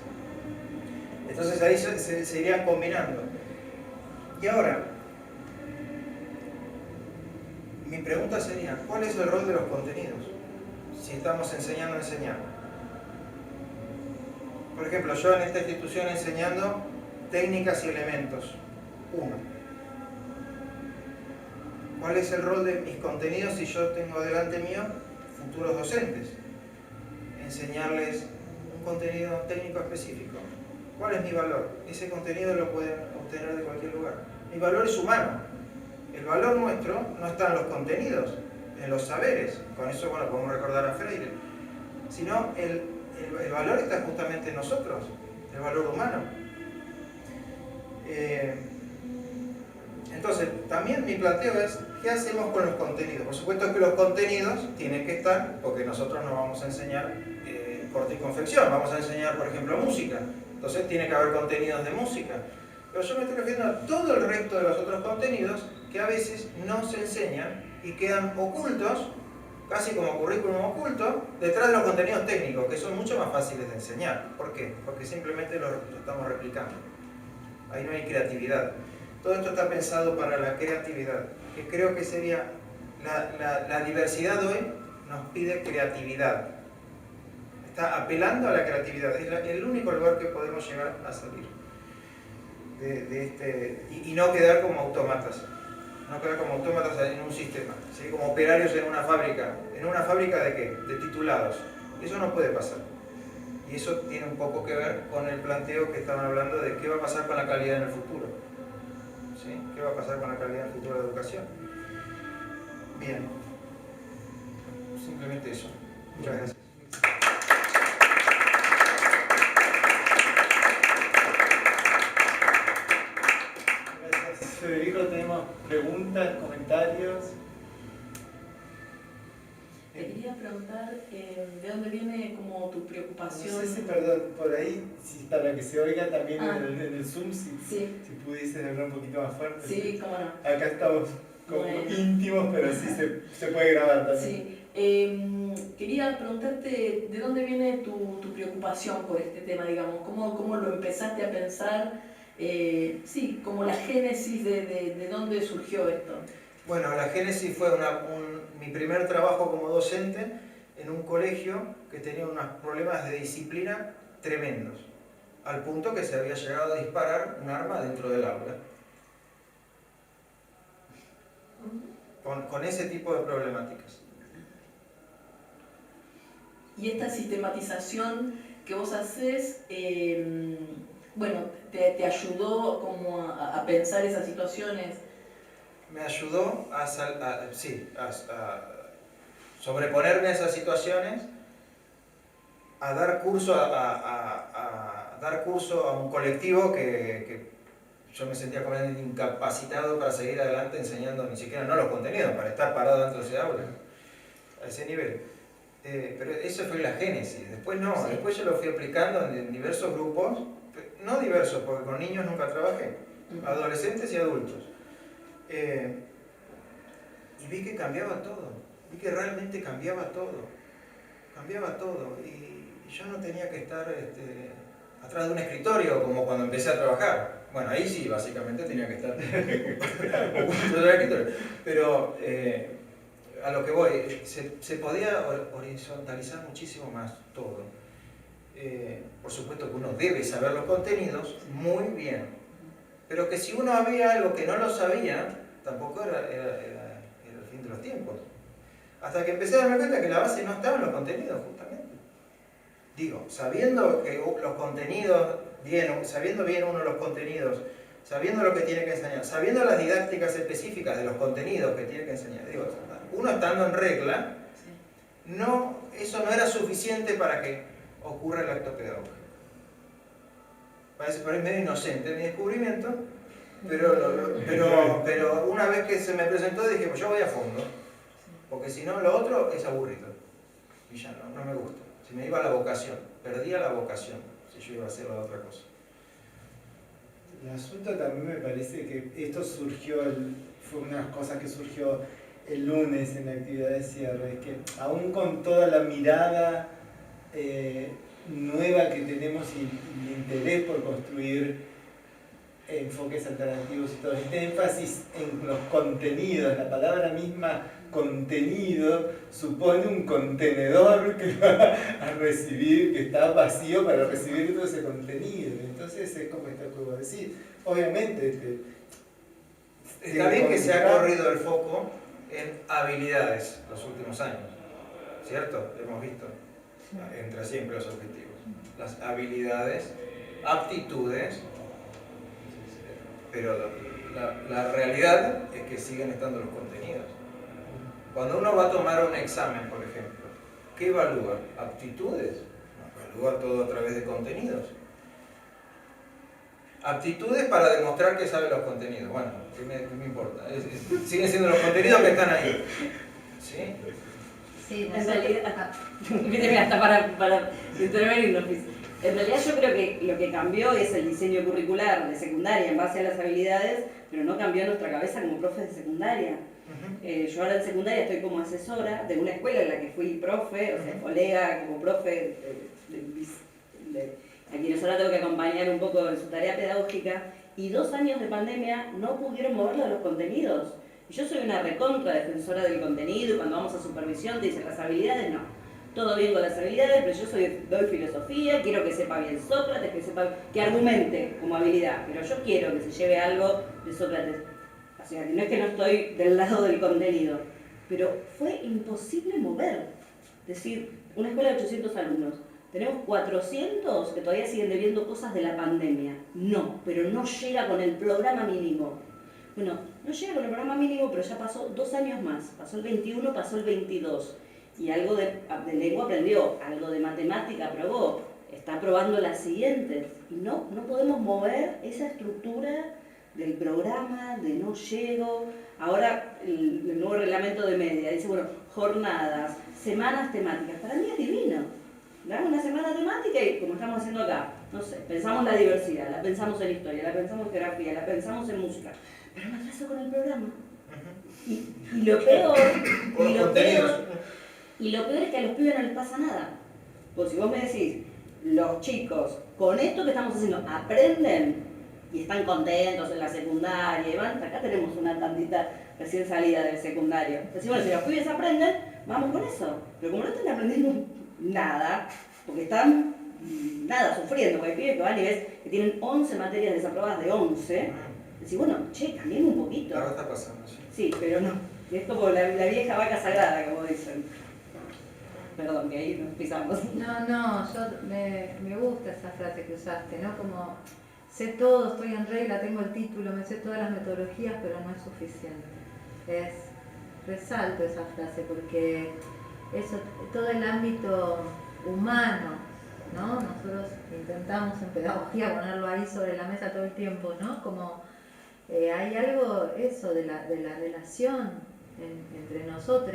Entonces ahí se irían combinando. Y ahora, mi pregunta sería, ¿cuál es el rol de los contenidos? Si estamos enseñando a enseñar. Por ejemplo, yo en esta institución enseñando técnicas y elementos. 1. ¿Cuál es el rol de mis contenidos si yo tengo delante mío futuros docentes? Enseñarles un contenido técnico específico. ¿Cuál es mi valor? Ese contenido lo pueden obtener de cualquier lugar. Mi valor es humano. El valor nuestro no está en los contenidos, en los saberes. Con eso, bueno, podemos recordar a Freire. Sino el valor está justamente en nosotros, el valor humano. Entonces, también mi planteo es, ¿qué hacemos con los contenidos? Por supuesto que los contenidos tienen que estar, porque nosotros no vamos a enseñar corte y confección, vamos a enseñar, por ejemplo, música. Entonces tiene que haber contenidos de música. Pero yo me estoy refiriendo a todo el resto de los otros contenidos que a veces no se enseñan y quedan ocultos, casi como currículum oculto, detrás de los contenidos técnicos, que son mucho más fáciles de enseñar. ¿Por qué? Porque simplemente lo estamos replicando. Ahí no hay creatividad. Todo esto está pensado para la creatividad, que creo que sería la diversidad hoy nos pide creatividad. Está apelando a la creatividad. Es el único lugar que podemos llegar a salir y no quedar como autómatas. No quedar como autómatas en un sistema, ¿sí? Como operarios en una fábrica. ¿En una fábrica de qué? De titulados. Eso no puede pasar. Y eso tiene un poco que ver con el planteo que estaban hablando de qué va a pasar con la calidad en el futuro. ¿Sí? ¿Qué va a pasar con la calidad en el futuro de la educación? Bien. Simplemente eso. Muchas gracias. Gracias, Federico. Tenemos preguntas, comentarios. Te quería preguntar de dónde viene como tu preocupación. No sé si, perdón, por ahí, si para que se oiga también en el Zoom, si pudiesen hablar un poquito más fuerte. Sí, cómo no. Acá estamos como íntimos, pero sí se puede grabar también. Sí. Quería preguntarte de dónde viene tu preocupación por este tema, digamos. ¿Cómo lo empezaste a pensar? Sí, como la génesis de dónde surgió esto. Bueno, la génesis fue mi primer trabajo como docente en un colegio que tenía unos problemas de disciplina tremendos, al punto que se había llegado a disparar un arma dentro del aula. Con ese tipo de problemáticas. Y esta sistematización que vos haces, bueno, te ayudó como a pensar esas situaciones. Me ayudó a sobreponerme a esas situaciones, a dar curso a un colectivo que yo me sentía completamente incapacitado para seguir adelante enseñando ni siquiera no los contenidos, para estar parado dentro de ese aula, a ese nivel. Pero eso fue la génesis. Después no, sí. Después yo lo fui aplicando en diversos grupos, no diversos, porque con niños nunca trabajé, adolescentes y adultos. Y vi que cambiaba todo, vi que realmente cambiaba todo, y yo no tenía que estar atrás de un escritorio como cuando empecé a trabajar. Bueno, ahí sí, básicamente tenía que estar oculto del escritorio, pero a lo que voy, se podía horizontalizar muchísimo más todo. Por supuesto que uno debe saber los contenidos muy bien, pero que si uno había algo que no lo sabía, tampoco era el fin de los tiempos. Hasta que empecé a darme cuenta que la base no estaba en los contenidos, justamente. Digo, sabiendo que los contenidos, sabiendo bien uno los contenidos, sabiendo lo que tiene que enseñar, sabiendo las didácticas específicas de los contenidos que tiene que enseñar. Digo, uno estando en regla, eso no era suficiente para que ocurra el acto pedagógico. Parece medio inocente mi descubrimiento, pero una vez que se me presentó dije, pues yo voy a fondo, porque si no lo otro es aburrido y ya no me gusta. Si me iba a la vocación, perdía la vocación si yo iba a hacer la otra cosa. El asunto también me parece que esto fue una de las cosas que surgió el lunes en la actividad de cierre, que aún con toda la mirada nueva que tenemos y el interés por construir enfoques alternativos y todo este énfasis en los contenidos, la palabra misma contenido supone un contenedor que va a recibir, que está vacío para recibir todo ese contenido. Entonces es como esto que vos decís. Obviamente está bien que se ha corrido el foco en habilidades los últimos años, ¿cierto? Hemos visto entre siempre los objetivos. Las habilidades, aptitudes, pero la realidad es que siguen estando los contenidos. Cuando uno va a tomar un examen, por ejemplo, ¿qué evalúa? ¿Aptitudes? No, evalúa todo a través de contenidos. Aptitudes para demostrar que sabe los contenidos. Bueno, ¿qué me importa? Siguen siendo los contenidos que están ahí. ¿Sí? Sí, En realidad, hasta para intervenir, en realidad yo creo que lo que cambió es el diseño curricular de secundaria en base a las habilidades, pero no cambió nuestra cabeza como profes de secundaria. Yo ahora en secundaria estoy como asesora de una escuela en la que fui profe, o sea, colega como profe, a quienes ahora tengo que acompañar un poco en su tarea pedagógica, y 2 años de pandemia no pudieron moverlo de los contenidos. Y yo soy una recontra defensora del contenido, y cuando vamos a supervisión te dicen las habilidades, no. Todo bien con las habilidades, pero yo doy filosofía, quiero que sepa bien Sócrates, que argumente como habilidad, pero yo quiero que se lleve algo de Sócrates. O sea, no es que no estoy del lado del contenido, pero fue imposible mover. Es decir, una escuela de 800 alumnos, tenemos 400 que todavía siguen debiendo cosas de la pandemia. No, pero no llega con el programa mínimo. Bueno, no llega con el programa mínimo, pero ya pasó 2 años más. Pasó el 21, pasó el 22. Y algo de lengua aprendió, algo de matemática aprobó. Está aprobando las siguientes. Y no podemos mover esa estructura del programa, de no llego. Ahora el nuevo reglamento de media dice, bueno, jornadas, semanas temáticas. Para mí es divino. Damos una semana temática y como estamos haciendo acá, no sé, pensamos la diversidad, la pensamos en historia, la pensamos en geografía, la pensamos en música. Pero me atraso con el programa. Y lo peor es que a los pibes no les pasa nada. Pues si vos me decís, los chicos, con esto que estamos haciendo, aprenden y están contentos en la secundaria, y van, acá tenemos una tandita recién salida del secundario. Decimos, bueno, si los pibes aprenden, vamos con eso. Pero como no están aprendiendo nada, porque están sufriendo, porque hay pibes que van y ves que tienen 11 materias desaprobadas de 11, decís, bueno, che, cambiemos un poquito. Ahora está pasando, sí. Sí, pero no. Es como la vieja vaca sagrada, como dicen. Perdón, que ahí nos pisamos. No, me gusta esa frase que usaste, ¿no? Como sé todo, estoy en regla, tengo el título, me sé todas las metodologías, pero no es suficiente. Resalto esa frase porque eso, todo el ámbito humano, ¿no? Nosotros intentamos en pedagogía ponerlo ahí sobre la mesa todo el tiempo, ¿no? Como hay algo, eso, de la relación entre nosotros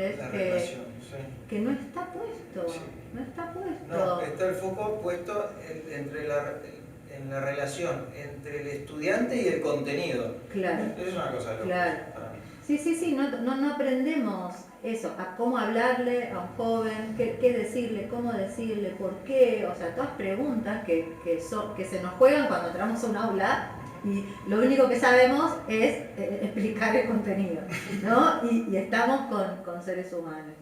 que no está puesto, sí. No está puesto. No, está el foco puesto en la relación entre el estudiante y el contenido. Claro. Eso es una cosa loca Claro. para mí. Sí, no aprendemos eso, a cómo hablarle a un joven, qué decirle, cómo decirle, por qué, o sea, todas preguntas que se nos juegan cuando entramos a un aula y lo único que sabemos es explicar el contenido, ¿no? Y estamos con seres humanos.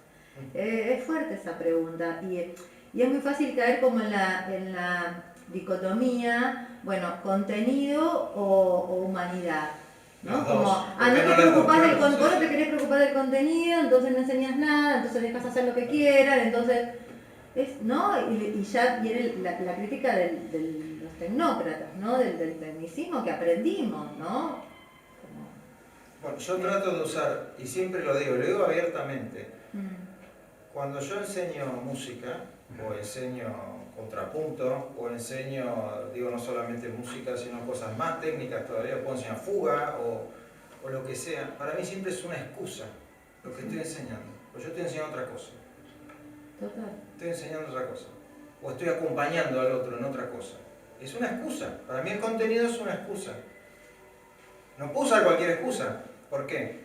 Es fuerte esa pregunta y es muy fácil caer como en la dicotomía, bueno, contenido o humanidad. ¿No? Como, no te preocupás del contenido, vos no te querés preocupar del contenido, entonces no enseñas nada, entonces dejas hacer lo que quieran, entonces ¿no? Y ya viene la crítica de los tecnócratas, ¿no? Del tecnicismo que aprendimos, ¿no? Bueno, yo trato de usar, y siempre lo digo abiertamente, cuando yo enseño música, o enseño contrapunto, o enseño, digo, no solamente música, sino cosas más técnicas todavía, puedo enseñar fuga, o lo que sea, para mí siempre es una excusa lo que estoy enseñando, pues yo estoy enseñando otra cosa. Total. Estoy enseñando otra cosa, o estoy acompañando al otro en otra cosa. Es una excusa, para mí el contenido es una excusa. No puedo usar cualquier excusa. ¿Por qué?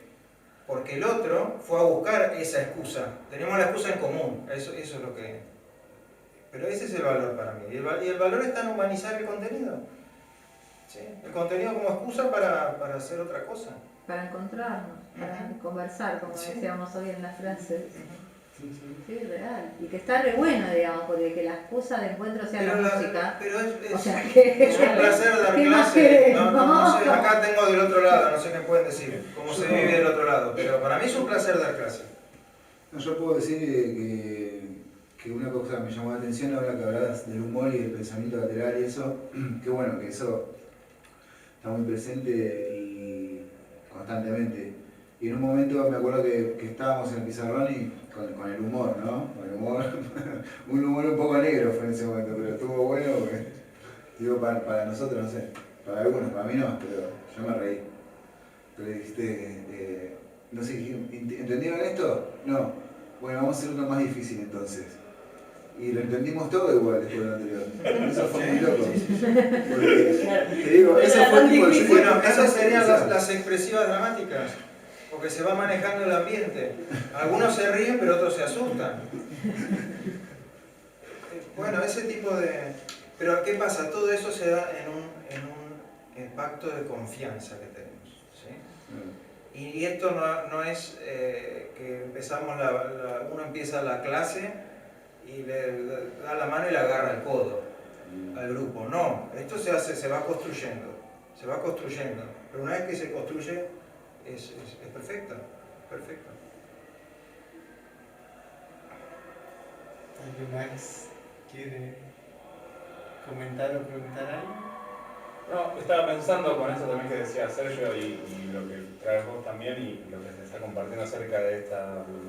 Porque el otro fue a buscar esa excusa. Tenemos la excusa en común, eso es lo que... Pero ese es el valor para mí. Y el valor está en humanizar el contenido. ¿Sí? El contenido como excusa para hacer otra cosa. Para encontrarnos, para conversar, como decíamos hoy en las frases. Sí, real. Y que está re bueno, digamos, porque que la excusa de encuentro sea la música. Pero o sea que, es un placer dar clase. No sé, acá tengo del otro lado, no sé qué pueden decir, cómo se vive del otro lado. Pero para mí es un placer dar clase. No, yo puedo decir que una cosa que me llamó la atención ahora que hablabas del humor y del pensamiento lateral y eso, que bueno, que eso está muy presente y constantemente. Y en un momento me acuerdo que estábamos en el pizarrón y con el humor, ¿no? Con el humor, un humor un poco negro fue en ese momento, pero estuvo bueno porque, digo, para nosotros, no sé, para algunos, para mí no, pero yo me reí. Pero dijiste, no sé, ¿entendieron esto? No. Bueno, vamos a hacer uno más difícil entonces. Y lo entendimos todo igual después de lo anterior. Eso fue muy loco. Porque, te digo, eso fue tipo... Bueno, esas serían las expresivas dramáticas. Porque se va manejando el ambiente. Algunos se ríen, pero otros se asustan. Bueno, ese tipo de... Pero ¿qué pasa? Todo eso se da en un pacto de confianza que tenemos. ¿Sí? Y esto no es que empezamos uno empieza la clase y le da la mano y le agarra el codo al grupo. No, esto se va construyendo. Se va construyendo. Pero una vez que se construye, es perfecto. Perfecto. ¿Alguien más quiere comentar o preguntar algo? No, estaba pensando con eso también que decía Sergio y lo que traes vos también y lo que se está compartiendo acerca de este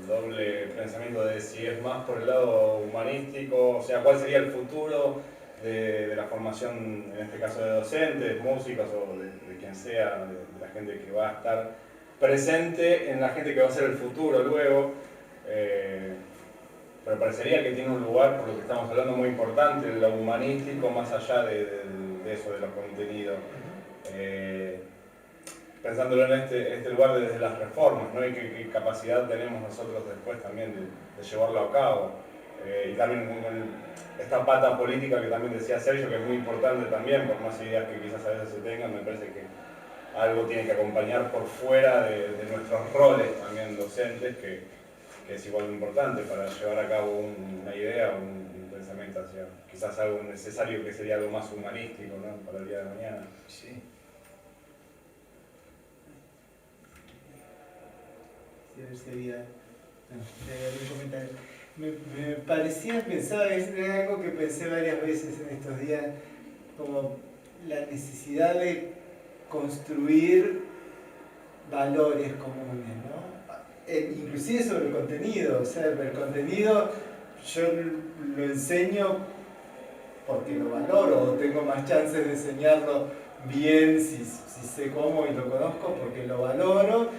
doble pensamiento de si es más por el lado humanístico, o sea, cuál sería el futuro de la formación, en este caso de docentes, músicos o de quien sea, de la gente que va a estar presente en la gente que va a ser el futuro luego. Pero parecería que tiene un lugar, por lo que estamos hablando, muy importante, lo humanístico, más allá de eso, de los contenidos. Pensándolo en este lugar desde las reformas, ¿no? Y qué capacidad tenemos nosotros después también de llevarlo a cabo. Y también esta pata política que también decía Sergio, que es muy importante también, por más ideas que quizás a veces se tengan, me parece que algo tiene que acompañar por fuera de nuestros roles también docentes, que es igual de importante para llevar a cabo una idea, un pensamiento hacia quizás algo necesario que sería algo más humanístico, ¿no? Para el día de mañana. Sí. Sí, a ver si había algún comentario. Me parecía, pensaba, era algo que pensé varias veces en estos días, como la necesidad de construir valores comunes, ¿no? Inclusive sobre el contenido, o sea, el contenido yo lo enseño porque lo valoro, o tengo más chances de enseñarlo bien si sé cómo y lo conozco porque lo valoro,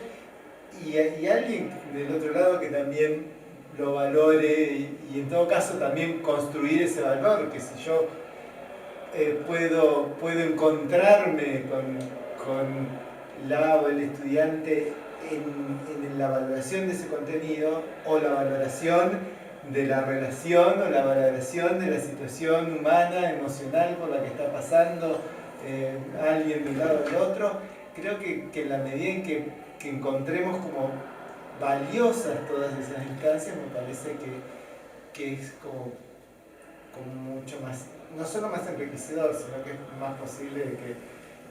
y alguien del otro lado que también lo valore y en todo caso también construir ese valor, que si yo puedo encontrarme con la o el estudiante en la valoración de ese contenido, o la valoración de la relación, o la valoración de la situación humana, emocional por la que está pasando alguien de un lado o del otro. Creo que en la medida en que encontremos como valiosas todas esas instancias, me parece que es como mucho más, no solo más enriquecedor, sino que es más posible de que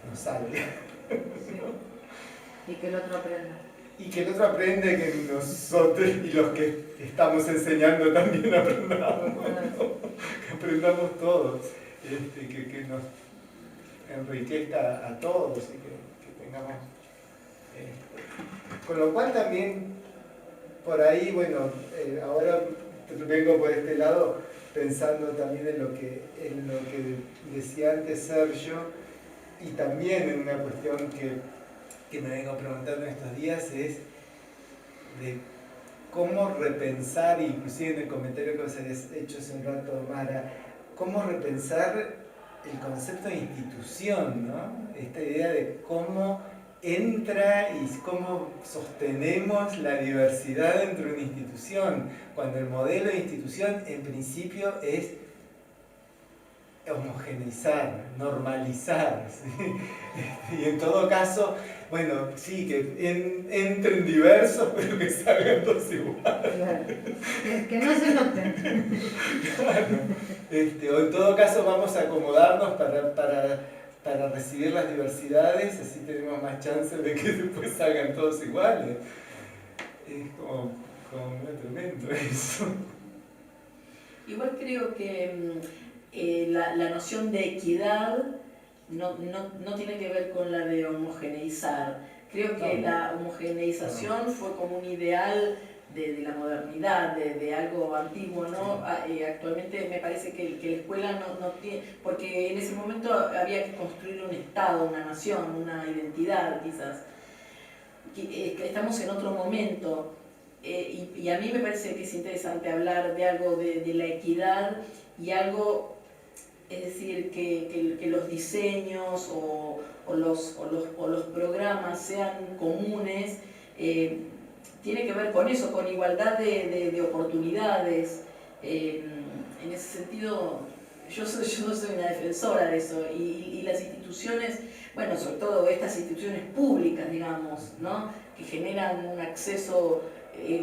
nos salga. Sí. Y que el otro aprenda. y que el otro aprende, que nosotros y los que estamos enseñando también aprendamos, que aprendamos todos, que nos enriquezca a todos y que tengamos... Con lo cual también, por ahí, bueno, ahora vengo por este lado pensando también en lo que decía antes Sergio, y también en una cuestión que me vengo preguntando en estos días, es de cómo repensar, inclusive en el comentario que os habéis hecho hace un rato, Mara, cómo repensar el concepto de institución, ¿no? Esta idea de cómo entra y cómo sostenemos la diversidad dentro de una institución, cuando el modelo de institución en principio es homogeneizar, normalizar, ¿sí? Y en todo caso, bueno, sí, que entren diversos, pero que salgan todos iguales. Claro. Que no se noten. Claro. O en todo caso vamos a acomodarnos para recibir las diversidades, así tenemos más chances de que después salgan todos iguales. Es como tremendo eso. Igual creo que la noción de equidad no tiene que ver con la de homogeneizar. Creo que la homogeneización fue como un ideal de la modernidad, de algo antiguo, ¿no? Actualmente me parece que la escuela no tiene, porque en ese momento había que construir un Estado, una nación, una identidad quizás. Estamos en otro momento, y a mí me parece que es interesante hablar de algo de la equidad y algo, es decir, que los diseños o los programas sean comunes. Tiene que ver con eso, con igualdad de oportunidades. En ese sentido, yo soy una defensora de eso, y las instituciones, bueno, sobre todo estas instituciones públicas, digamos, ¿no? Que generan un acceso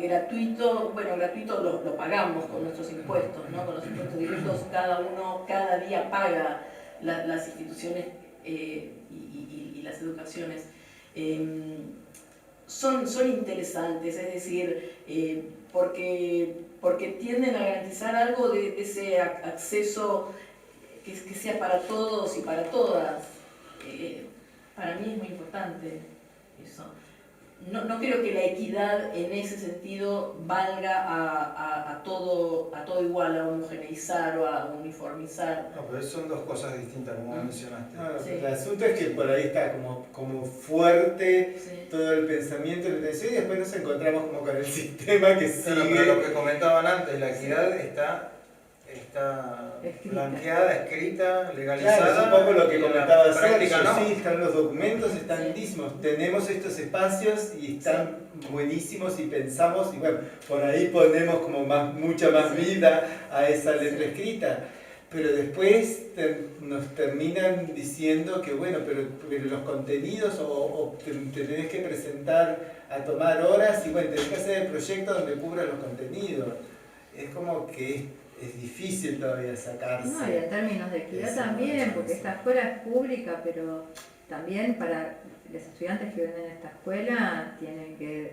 gratuito, bueno, gratuito lo pagamos con nuestros impuestos, ¿no? Con los impuestos directos, cada día paga las instituciones y las educaciones. Son interesantes, es decir, porque tienden a garantizar algo de ese acceso que sea para todos y para todas. Para mí es muy importante eso. No creo que la equidad en ese sentido valga a todo igual, a homogeneizar o a uniformizar. No, pero son dos cosas distintas, como mencionaste. No, Sí. El asunto es que por ahí está como fuerte Sí. todo el pensamiento y después nos encontramos como con el sistema que sigue. Claro, pero lo que comentaban antes, la equidad está planteada, escrita, legalizada. Claro, es un poco lo que y la comentaba práctica Sergio, no. sí, están los documentos, están lindísimos, tenemos estos espacios y están buenísimos y pensamos, y bueno, por ahí ponemos como mucha más vida a esa letra escrita, pero después nos terminan diciendo que bueno, pero los contenidos o te tenés que presentar a tomar horas y bueno, tenés que hacer el proyecto donde cubra los contenidos. Es como que es difícil todavía sacarse. No, y en términos de equidad Eso, también, no, porque sí. esta escuela es pública, pero también para los estudiantes que vienen a esta escuela tienen que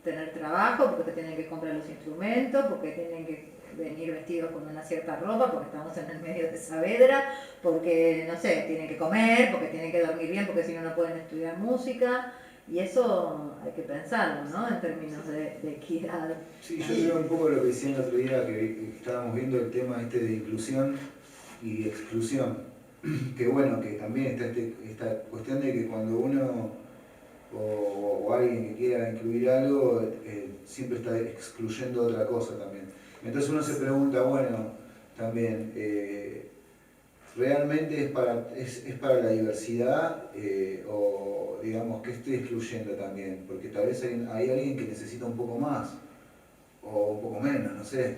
tener trabajo, porque tienen que comprar los instrumentos, porque tienen que venir vestidos con una cierta ropa, porque estamos en el medio de Saavedra, porque, no sé, tienen que comer, porque tienen que dormir bien, porque si no, no pueden estudiar música. Y eso hay que pensarlo, ¿no? En términos de equidad. Sí, yo creo un poco lo que decía el otro día, que estábamos viendo el tema de inclusión y exclusión. Que bueno, que también está esta cuestión de que cuando uno o alguien que quiera incluir algo, siempre está excluyendo otra cosa también. Entonces uno se pregunta, bueno, también, ¿realmente es para la diversidad o digamos que estoy excluyendo también? Porque tal vez hay alguien que necesita un poco más o un poco menos, no sé.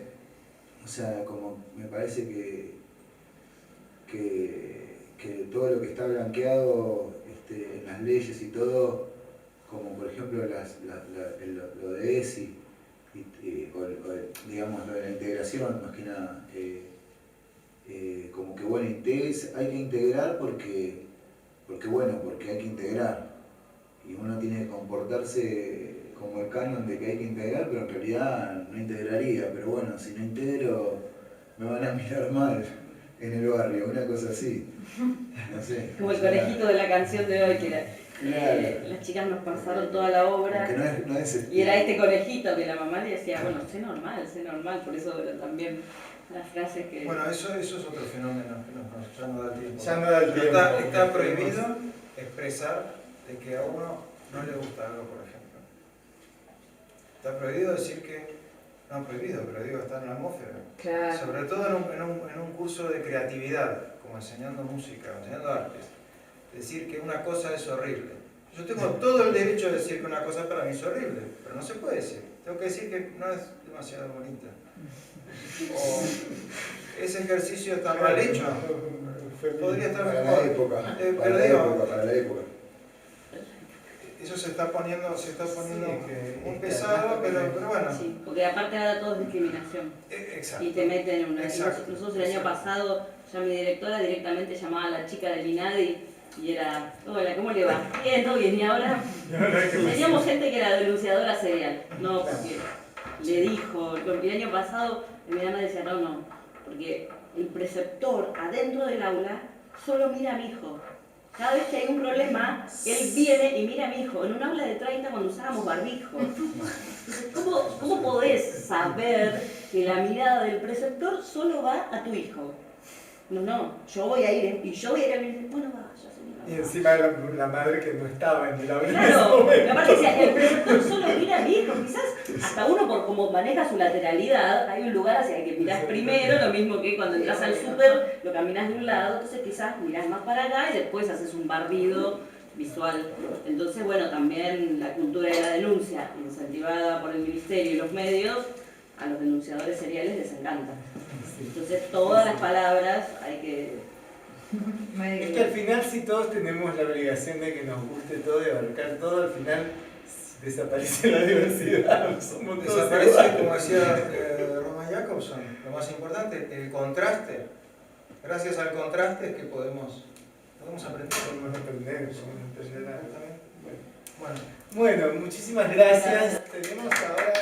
O sea, como me parece que todo lo que está blanqueado en las leyes y todo, como por ejemplo lo de ESI, o digamos lo de la integración más que nada, como que bueno, hay que integrar porque hay que integrar y uno tiene que comportarse como el canon de que hay que integrar, pero en realidad no integraría. Pero bueno, si no integro, me van a mirar mal en el barrio, una cosa así. No sé. Como el conejito de la canción de hoy, que era, Claro. las chicas nos pasaron toda la obra. Que no es Y era este conejito que la mamá le decía, bueno, sé normal, por eso también las frases que... Bueno, eso es otro fenómeno que ya no da tiempo. Ya no da el Pero tiempo. está prohibido expresar de que a uno no le gusta algo, por ejemplo. Está prohibido decir que... No prohibido, pero digo, está en la atmósfera. Claro. Sobre todo en un curso de creatividad, como enseñando música, enseñando artes. Decir que una cosa es horrible. Yo tengo todo el derecho de decir que una cosa para mí es horrible, pero no se puede decir. Tengo que decir que no es demasiado bonita. O ese ejercicio está mal hecho. Podría estar para mejor. la época. Pero Para la digo, época, para la época. eso se está poniendo que muy pesado, pero bueno. Sí, porque aparte ahora todo es discriminación. Exacto. Y te meten en una... Exacto. Nosotros el año pasado, ya mi directora directamente llamaba a la chica del INADI y era, hola, ¿cómo le va? Bien, todo bien, y ahora teníamos gente que era denunciadora serial, no, porque le dijo, el año pasado mi mamá decía, no, porque el preceptor adentro del aula solo mira a mi hijo. Cada vez que hay un problema, él viene y mira a mi hijo. En un aula de 30 cuando usábamos barbijo. Entonces, ¿cómo podés saber que la mirada del preceptor solo va a tu hijo? No, yo voy a ir, y yo voy a ir a mi... Bueno, vaya, señora. Y encima la madre que no estaba en el aula. Claro, me aparte decía, el preceptor solo mira a mi hijo. Quizás hasta uno por cómo maneja su lateralidad, hay un lugar hacia el que mirás primero, lo mismo que cuando entras al súper, lo caminas de un lado, entonces quizás mirás más para acá y después haces un barrido visual. Entonces, bueno, también la cultura de la denuncia, incentivada por el ministerio y los medios, a los denunciadores seriales les encanta. Entonces, todas las palabras hay que... Es que al final, si todos tenemos la obligación de que nos guste todo y abarcar todo, al final desaparece la diversidad. Somos todos Desaparece, iguales. como decía Roman Jacobson, lo más importante, el contraste. Gracias al contraste es que podemos aprender. Podemos aprender, podemos aprender. Bueno. Bueno, muchísimas gracias. Tenemos ahora